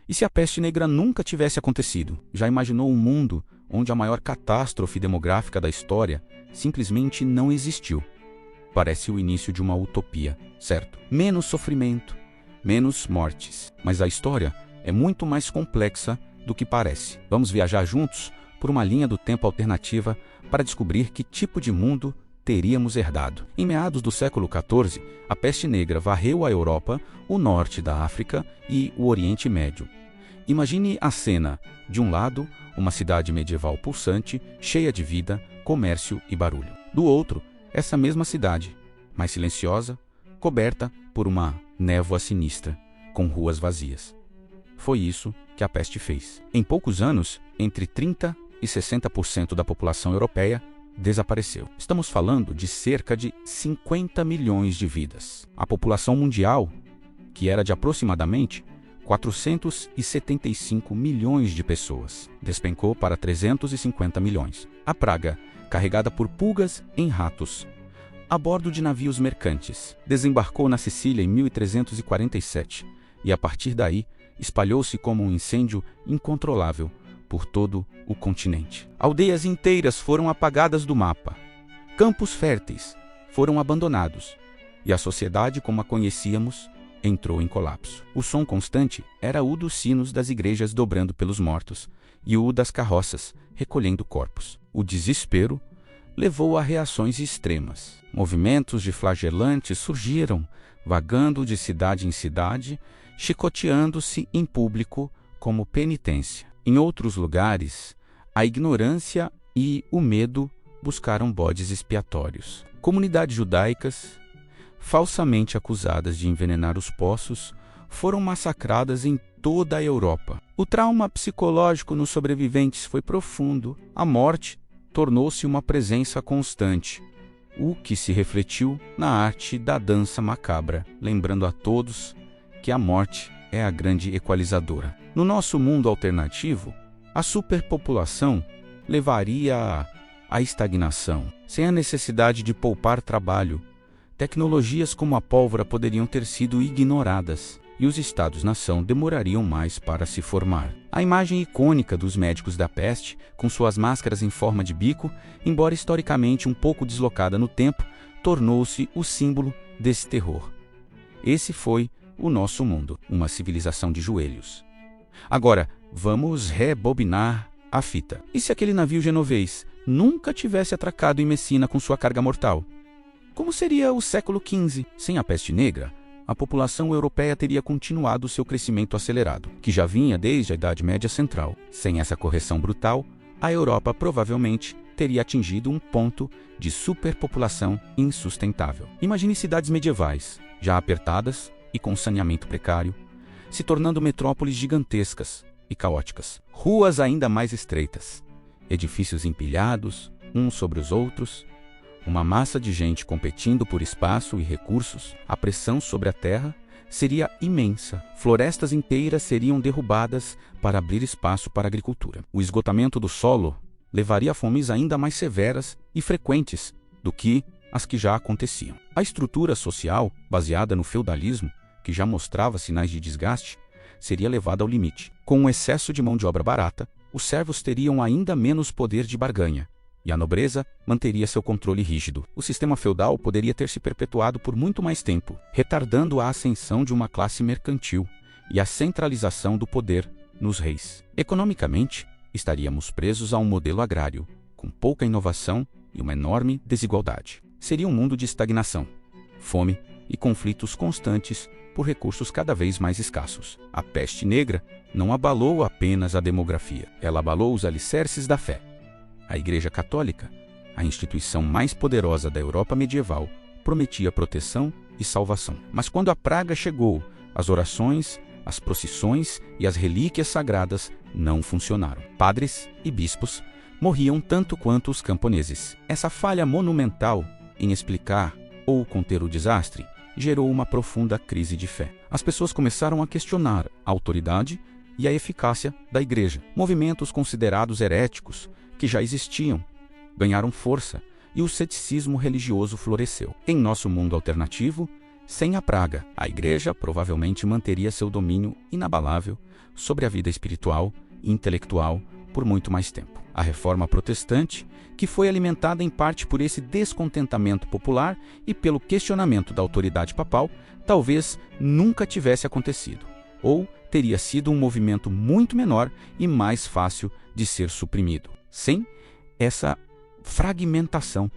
E se a peste negra nunca tivesse acontecido? Já imaginou um mundo onde a maior catástrofe demográfica da história simplesmente não existiu? Parece o início de uma utopia, certo? Menos sofrimento, menos mortes. Mas a história é muito mais complexa do que parece. Vamos viajar juntos por uma linha do tempo alternativa para descobrir que tipo de mundo teríamos herdado. Em meados do século XIV, a peste negra varreu a Europa, o norte da África e o Oriente Médio. Imagine a cena. De um lado, uma cidade medieval pulsante, cheia de vida, comércio e barulho. Do outro, essa mesma cidade, mais silenciosa, coberta por uma névoa sinistra, com ruas vazias. Foi isso que a peste fez. Em poucos anos, entre 30% e 60% da população europeia desapareceu. Estamos falando de cerca de 50 milhões de vidas. A população mundial, que era de aproximadamente 475 milhões de pessoas, despencou para 350 milhões. A praga, carregada por pulgas em ratos, a bordo de navios mercantes, desembarcou na Sicília em 1347 e, a partir daí, espalhou-se como um incêndio incontrolável por todo o continente. Aldeias inteiras foram apagadas do mapa. Campos férteis foram abandonados e a sociedade como a conhecíamos entrou em colapso. O som constante era o dos sinos das igrejas dobrando pelos mortos e o das carroças recolhendo corpos. O desespero levou a reações extremas. Movimentos de flagelantes surgiram, vagando de cidade em cidade, chicoteando-se em público como penitência. Em outros lugares, a ignorância e o medo buscaram bodes expiatórios. Comunidades judaicas, falsamente acusadas de envenenar os poços, foram massacradas em toda a Europa. O trauma psicológico nos sobreviventes foi profundo. A morte tornou-se uma presença constante, o que se refletiu na arte da dança macabra, lembrando a todos que a morte é a grande equalizadora. No nosso mundo alternativo, a superpopulação levaria à estagnação. Sem a necessidade de poupar trabalho, tecnologias como a pólvora poderiam ter sido ignoradas e os estados-nação demorariam mais para se formar. A imagem icônica dos médicos da peste, com suas máscaras em forma de bico, embora historicamente um pouco deslocada no tempo, tornou-se o símbolo desse terror. Esse foi o nosso mundo, uma civilização de joelhos. Agora, vamos rebobinar a fita. E se aquele navio genovês nunca tivesse atracado em Messina com sua carga mortal? Como seria o século XV? Sem a peste negra, a população europeia teria continuado seu crescimento acelerado, que já vinha desde a Idade Média Central. Sem essa correção brutal, a Europa provavelmente teria atingido um ponto de superpopulação insustentável. Imagine cidades medievais, já apertadas e com saneamento precário, se tornando metrópoles gigantescas e caóticas. Ruas ainda mais estreitas, edifícios empilhados, uns sobre os outros, uma massa de gente competindo por espaço e recursos. A pressão sobre a terra seria imensa. Florestas inteiras seriam derrubadas para abrir espaço para a agricultura. O esgotamento do solo levaria a fomes ainda mais severas e frequentes do que as que já aconteciam. A estrutura social, baseada no feudalismo, que já mostrava sinais de desgaste, seria levada ao limite. Com o excesso de mão de obra barata, os servos teriam ainda menos poder de barganha, e a nobreza manteria seu controle rígido. O sistema feudal poderia ter se perpetuado por muito mais tempo, retardando a ascensão de uma classe mercantil e a centralização do poder nos reis. Economicamente, estaríamos presos a um modelo agrário, com pouca inovação e uma enorme desigualdade. Seria um mundo de estagnação, fome e conflitos constantes por recursos cada vez mais escassos. A peste negra não abalou apenas a demografia, ela abalou os alicerces da fé. A Igreja Católica, a instituição mais poderosa da Europa medieval, prometia proteção e salvação. Mas quando a praga chegou, as orações, as procissões e as relíquias sagradas não funcionaram. Padres e bispos morriam tanto quanto os camponeses. Essa falha monumental em explicar ou conter o desastre gerou uma profunda crise de fé. As pessoas começaram a questionar a autoridade e a eficácia da Igreja. Movimentos considerados heréticos, que já existiam, ganharam força e o ceticismo religioso floresceu. Em nosso mundo alternativo, Sem a praga, a Igreja provavelmente manteria seu domínio inabalável sobre a vida espiritual e intelectual por muito mais tempo. A Reforma Protestante, que foi alimentada em parte por esse descontentamento popular e pelo questionamento da autoridade papal, talvez nunca tivesse acontecido, ou teria sido um movimento muito menor e mais fácil de ser suprimido, sem essa fragmentação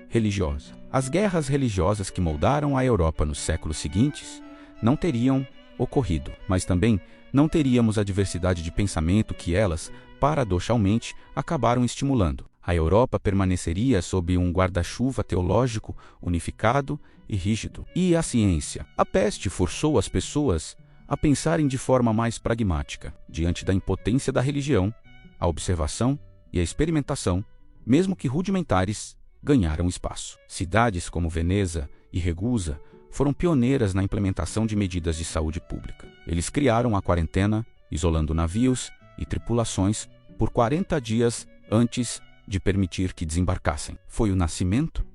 religiosa. As guerras religiosas que moldaram a Europa nos séculos seguintes não teriam ocorrido, mas também não teríamos a diversidade de pensamento que elas, paradoxalmente, acabaram estimulando. A Europa permaneceria sob um guarda-chuva teológico unificado e rígido. E a ciência? A peste forçou as pessoas a pensarem de forma mais pragmática. Diante da impotência da religião, a observação e a experimentação, mesmo que rudimentares, ganharam espaço. Cidades como Veneza e Ragusa foram pioneiras na implementação de medidas de saúde pública. Eles criaram a quarentena, isolando navios e tripulações por 40 dias antes de permitir que desembarcassem. Foi o nascimento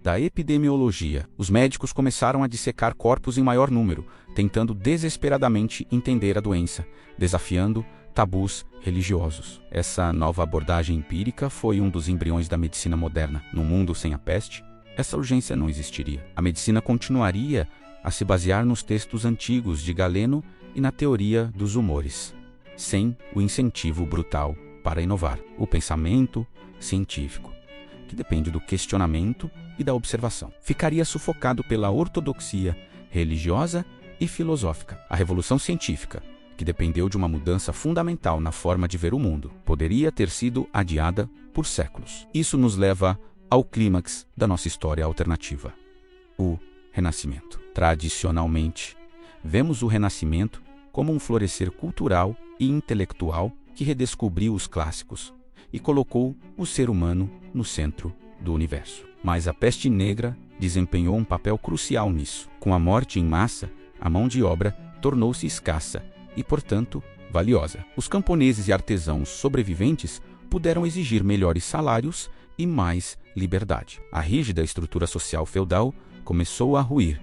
da epidemiologia. Os médicos começaram a dissecar corpos em maior número, tentando desesperadamente entender a doença, desafiando tabus religiosos. Essa nova abordagem empírica foi um dos embriões da medicina moderna. Num mundo sem a peste, essa urgência não existiria. A medicina continuaria a se basear nos textos antigos de Galeno e na teoria dos humores, sem o incentivo brutal para inovar. O pensamento científico, que depende do questionamento e da observação, ficaria sufocado pela ortodoxia religiosa e filosófica. A revolução científica, que dependeu de uma mudança fundamental na forma de ver o mundo, poderia ter sido adiada por séculos. Isso nos leva ao clímax da nossa história alternativa, o Renascimento. Tradicionalmente, vemos o Renascimento como um florescer cultural e intelectual que redescobriu os clássicos e colocou o ser humano no centro do universo. Mas a peste negra desempenhou um papel crucial nisso. Com a morte em massa, a mão de obra tornou-se escassa e, portanto, valiosa. Os camponeses e artesãos sobreviventes puderam exigir melhores salários e mais liberdade. A rígida estrutura social feudal começou a ruir,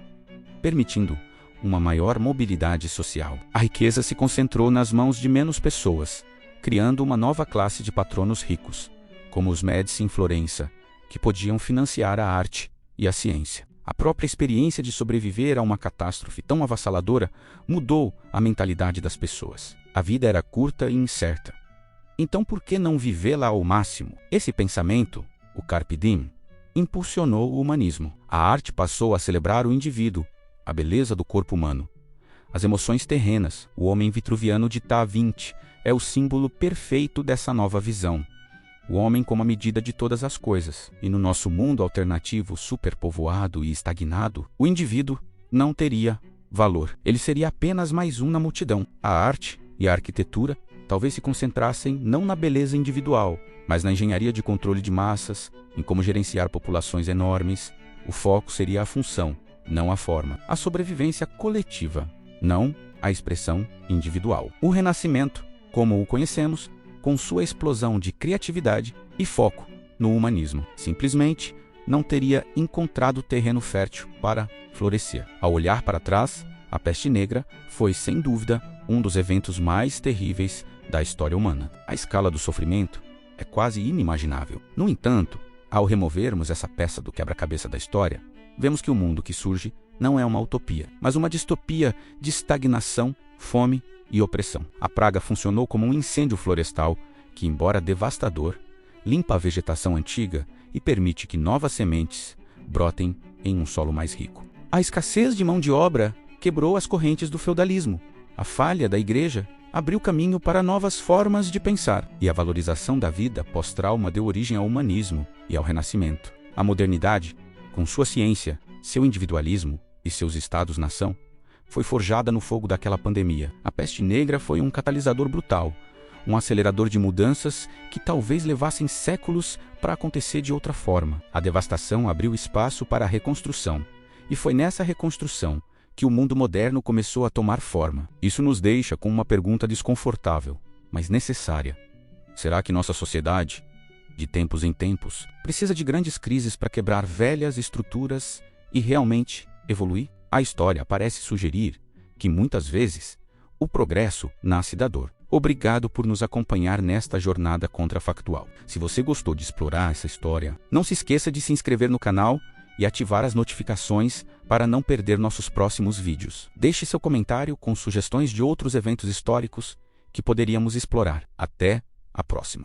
permitindo uma maior mobilidade social. A riqueza se concentrou nas mãos de menos pessoas, criando uma nova classe de patronos ricos, como os Médici em Florença, que podiam financiar a arte e a ciência. A própria experiência de sobreviver a uma catástrofe tão avassaladora mudou a mentalidade das pessoas. A vida era curta e incerta. Então por que não vivê-la ao máximo? Esse pensamento, o Carpe Diem, impulsionou o humanismo. A arte passou a celebrar o indivíduo, a beleza do corpo humano, as emoções terrenas. O homem vitruviano de Da Vinci é o símbolo perfeito dessa nova visão. O homem como a medida de todas as coisas. E no nosso mundo alternativo, superpovoado e estagnado, o indivíduo não teria valor. Ele seria apenas mais um na multidão. A arte e a arquitetura talvez se concentrassem não na beleza individual, mas na engenharia de controle de massas, em como gerenciar populações enormes. O foco seria a função, não a forma. A sobrevivência coletiva, não a expressão individual. O Renascimento, como o conhecemos, com sua explosão de criatividade e foco no humanismo, simplesmente não teria encontrado terreno fértil para florescer. Ao olhar para trás, a peste negra foi, sem dúvida, um dos eventos mais terríveis da história humana. A escala do sofrimento é quase inimaginável. No entanto, ao removermos essa peça do quebra-cabeça da história, vemos que o mundo que surge não é uma utopia, mas uma distopia de estagnação, fome e opressão. A praga funcionou como um incêndio florestal que, embora devastador, limpa a vegetação antiga e permite que novas sementes brotem em um solo mais rico. A escassez de mão de obra quebrou as correntes do feudalismo. A falha da Igreja abriu caminho para novas formas de pensar, e a valorização da vida pós-trauma deu origem ao humanismo e ao Renascimento. A modernidade, com sua ciência, seu individualismo e seus estados-nação, foi forjada no fogo daquela pandemia. A peste negra foi um catalisador brutal, um acelerador de mudanças que talvez levassem séculos para acontecer de outra forma. A devastação abriu espaço para a reconstrução, e foi nessa reconstrução que o mundo moderno começou a tomar forma. Isso nos deixa com uma pergunta desconfortável, mas necessária. Será que nossa sociedade, de tempos em tempos, precisa de grandes crises para quebrar velhas estruturas e realmente evoluir? A história parece sugerir que, muitas vezes, o progresso nasce da dor. Obrigado por nos acompanhar nesta jornada contrafactual. Se você gostou de explorar essa história, não se esqueça de se inscrever no canal e ativar as notificações para não perder nossos próximos vídeos. Deixe seu comentário com sugestões de outros eventos históricos que poderíamos explorar. Até a próxima!